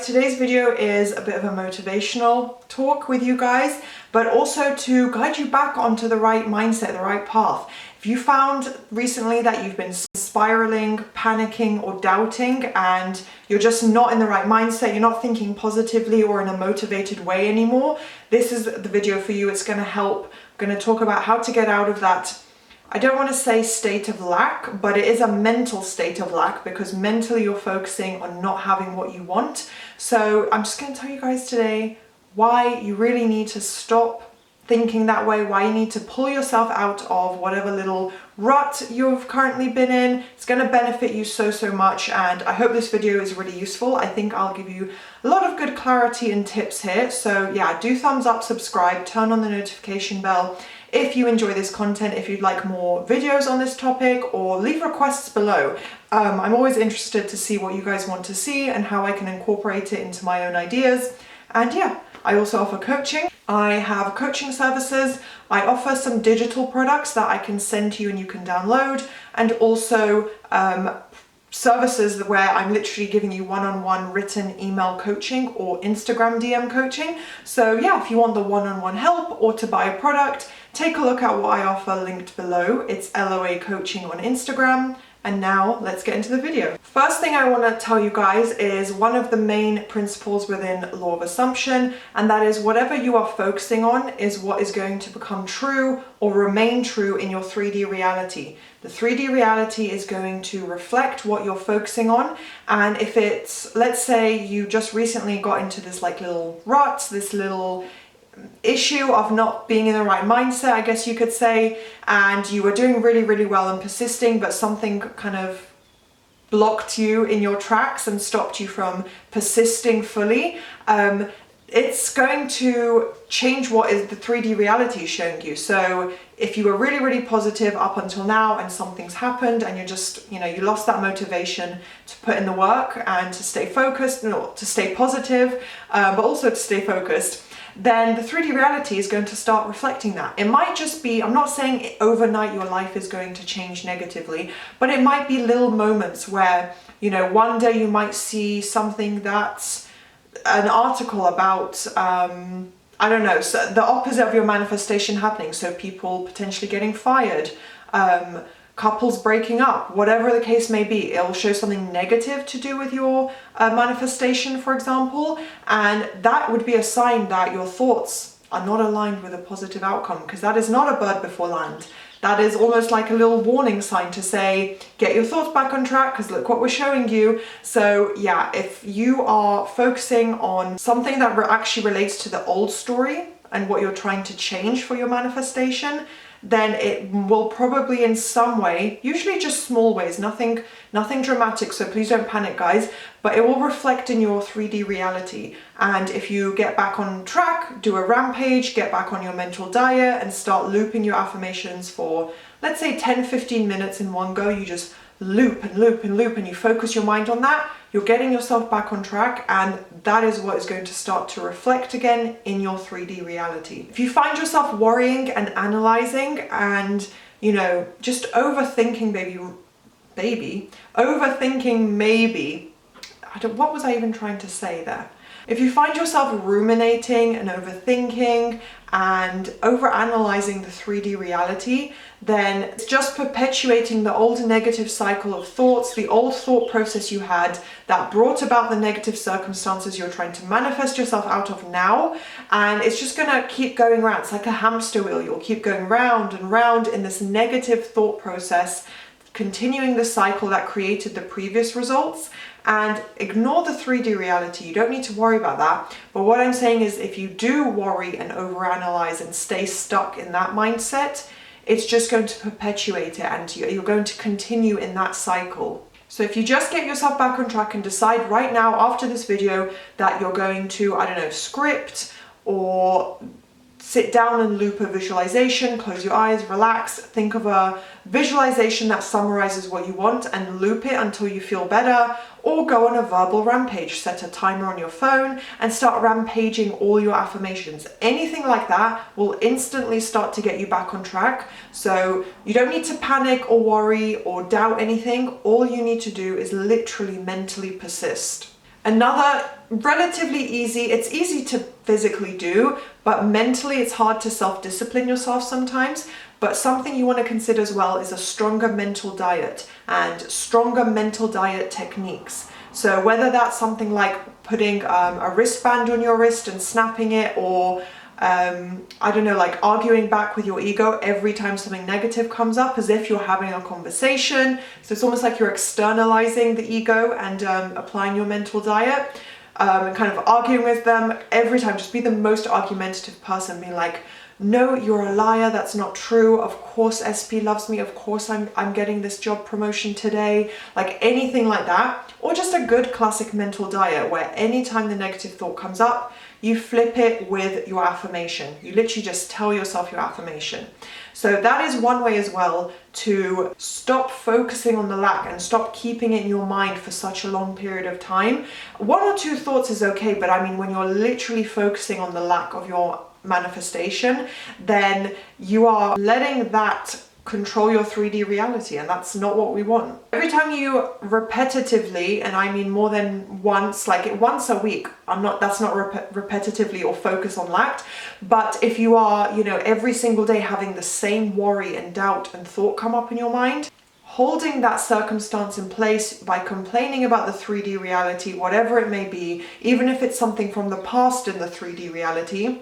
today's video is a bit of a motivational talk with you guys, but also to guide you back onto the right mindset, the right path. If you found recently that you've been spiraling, panicking or doubting and you're just not in the right mindset, you're not thinking positively or in a motivated way anymore, this is the video for you. It's going to help. I'm going to talk about how to get out of that, I don't want to say state of lack, but it is a mental state of lack because mentally you're focusing on not having what you want. So I'm just going to tell you guys today why you really need to stop thinking that way, why you need to pull yourself out of whatever little rut you've currently been in. It's going to benefit you so much, and I hope this video is really useful. I think I'll give you a lot of good clarity and tips here. So yeah, do thumbs up, subscribe, turn on the notification bell if you enjoy this content, if you'd like more videos on this topic, or leave requests below. I'm always interested to see what you guys want to see and how I can incorporate it into my own ideas. And yeah, I also offer coaching. I have coaching services. I offer some digital products that I can send to you and you can download, and also services where I'm literally giving you one-on-one written email coaching or Instagram DM coaching. So yeah, if you want the one-on-one help or to buy a product, take a look at what I offer linked below. It's LOA Coaching on Instagram. And now let's get into the video. First thing I want to tell you guys is one of the main principles within Law of Assumption, and that is whatever you are focusing on is what is going to become true or remain true in your 3D reality. The 3D reality is going to reflect what you're focusing on, and if it's, let's say you just recently got into this like little rut, this little issue of not being in the right mindset, I guess you could say, and you were doing really well and persisting, but something kind of blocked you in your tracks and stopped you from persisting fully, it's going to change what is the 3D reality showing you. So if you were really positive up until now and something's happened and you're just, you lost that motivation to put in the work and to stay focused, to stay positive, but also to stay focused, then the 3D reality is going to start reflecting that. It might just be, I'm not saying overnight your life is going to change negatively, but it might be little moments where, one day you might see something that's an article about, I don't know, so the opposite of your manifestation happening. So people potentially getting fired, couples breaking up, whatever the case may be. It will show something negative to do with your manifestation, for example, and that would be a sign that your thoughts are not aligned with a positive outcome, because that is not a bird before land. That is almost like a little warning sign to say, get your thoughts back on track, because look what we're showing you. So yeah, if you are focusing on something that actually relates to the old story and what you're trying to change for your manifestation, then it will probably in some way, usually just small ways, nothing dramatic, so please don't panic guys, but it will reflect in your 3D reality. And if you get back on track, do a rampage, get back on your mental diet and start looping your affirmations for, let's say 10-15 minutes in one go, you just loop and you focus your mind on that, you're getting yourself back on track, and that is what is going to start to reflect again in your 3D reality. If you find yourself worrying and analyzing and, just overthinking overthinking maybe, what was I even trying to say there? If you find yourself ruminating and overthinking and overanalyzing the 3D reality, then it's just perpetuating the old negative cycle of thoughts, the old thought process you had that brought about the negative circumstances you're trying to manifest yourself out of now, and it's just going to keep going around. It's like a hamster wheel. You'll keep going round and round in this negative thought process, continuing the cycle that created the previous results. And ignore the 3D reality. You don't need to worry about that. But what I'm saying is, if you do worry and overanalyze and stay stuck in that mindset, it's just going to perpetuate it, and you're going to continue in that cycle. So if you just get yourself back on track and decide right now after this video that you're going to, I don't know, script or sit down and loop a visualization, close your eyes, relax, think of a visualization that summarizes what you want and loop it until you feel better, or go on a verbal rampage, set a timer on your phone and start rampaging all your affirmations. Anything like that will instantly start to get you back on track. So you don't need to panic or worry or doubt anything. All you need to do is literally mentally persist. Another relatively easy, it's easy to physically do, but mentally it's hard to self-discipline yourself sometimes. But something you want to consider as well is a stronger mental diet and stronger mental diet techniques. So whether that's something like putting a wristband on your wrist and snapping it, or I don't know, like arguing back with your ego every time something negative comes up as if you're having a conversation. So it's almost like you're externalizing the ego and applying your mental diet, and kind of arguing with them every time. Just be the most argumentative person, being like, no, you're a liar, that's not true, of course SP loves me, of course I'm getting this job promotion today, like anything like that. Or just a good classic mental diet where anytime the negative thought comes up, you flip it with your affirmation. You literally just tell yourself your affirmation. So that is one way as well to stop focusing on the lack and stop keeping it in your mind for such a long period of time. One or two thoughts is okay, but I mean, when you're literally focusing on the lack of your manifestation, then you are letting that control your 3D reality, and that's not what we want. Every time you repetitively, and I mean more than once, like once a week, that's not repetitively or focus on lack, but if you are, you know, every single day having the same worry and doubt and thought come up in your mind, holding that circumstance in place by complaining about the 3D reality, whatever it may be, even if it's something from the past in the 3D reality,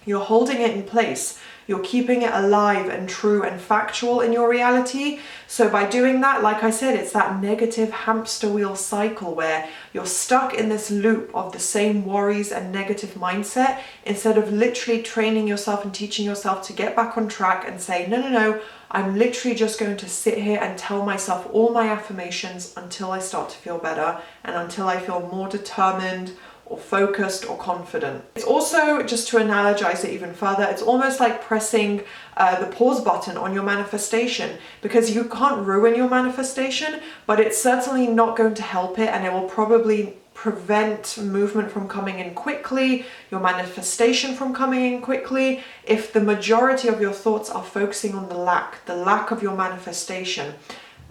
you're holding it in place. You're keeping it alive and true and factual in your reality. So by doing that, like I said, it's that negative hamster wheel cycle where you're stuck in this loop of the same worries and negative mindset, instead of literally training yourself and teaching yourself to get back on track and say, no, no, no, I'm literally just going to sit here and tell myself all my affirmations until I start to feel better and until I feel more determined or focused or confident. It's also, just to analogize it even further, it's almost like pressing the pause button on your manifestation, because you can't ruin your manifestation, but it's certainly not going to help it, and it will probably prevent movement from coming in quickly, your manifestation from coming in quickly, if the majority of your thoughts are focusing on the lack of your manifestation.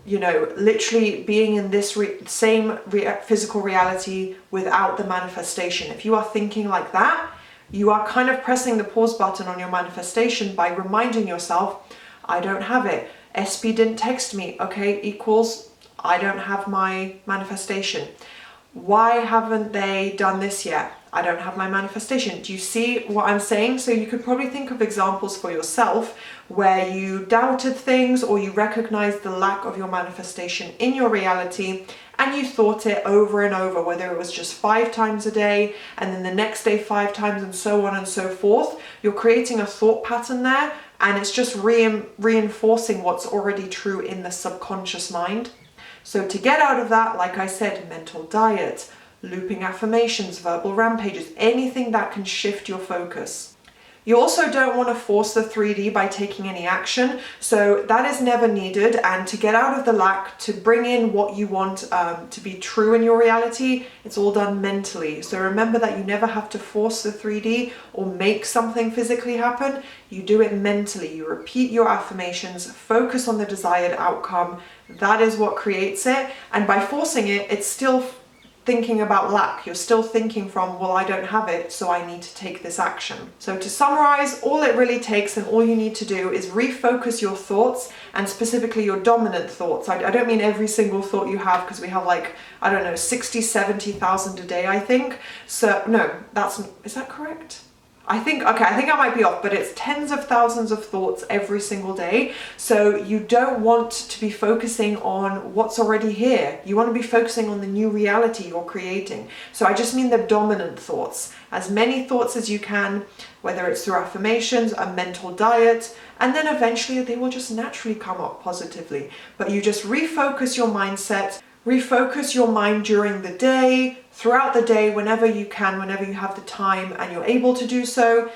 You know, literally being in this same physical reality without the manifestation. If you are thinking like that, you are kind of pressing the pause button on your manifestation by reminding yourself, I don't have it. SP didn't text me. Okay, equals I don't have my manifestation. Why haven't they done this yet? I don't have my manifestation. Do you see what I'm saying? So you could probably think of examples for yourself where you doubted things, or you recognized the lack of your manifestation in your reality, and you thought it over and over, whether it was just 5 times a day and then the next day 5 times, and so on and so forth. You're creating a thought pattern there, and it's just reinforcing what's already true in the subconscious mind. So to get out of that, like I said, mental diet, looping affirmations, verbal rampages, anything that can shift your focus. You also don't want to force the 3D by taking any action, so that is never needed. And to get out of the lack, to bring in what you want to be true in your reality, it's all done mentally. So remember that you never have to force the 3D or make something physically happen. You do it mentally. You repeat your affirmations, focus on the desired outcome. That is what creates it. And by forcing it, it's still thinking about lack. You're still thinking from, well, I don't have it, so I need to take this action. So to summarize, all it really takes and all you need to do is refocus your thoughts, and specifically your dominant thoughts. I don't mean every single thought you have, because we have like, I don't know, 60, 70,000 a day, I think. So no, is that correct? I think I might be off, but it's tens of thousands of thoughts every single day. So you don't want to be focusing on what's already here. You want to be focusing on the new reality you're creating. So I just mean the dominant thoughts. As many thoughts as you can, whether it's through affirmations, a mental diet, and then eventually they will just naturally come up positively. But you just refocus your mindset, refocus your mind during the day, throughout the day, whenever you can, whenever you have the time and you're able to do so.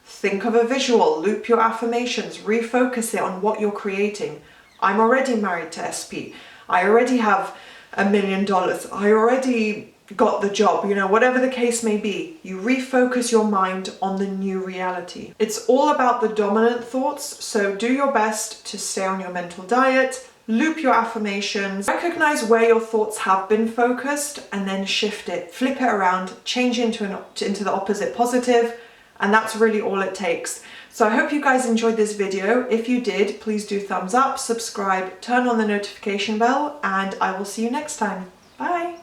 Think of a visual, loop your affirmations, refocus it on what you're creating. I'm already married to SP. I already have $1 million. I already got the job, you know, whatever the case may be. You refocus your mind on the new reality. It's all about the dominant thoughts, so do your best to stay on your mental diet, loop your affirmations, recognize where your thoughts have been focused, and then shift it, flip it around, change into the opposite positive, and that's really all it takes. So I hope you guys enjoyed this video. If you did, please do thumbs up, subscribe, turn on the notification bell, and I will see you next time. Bye!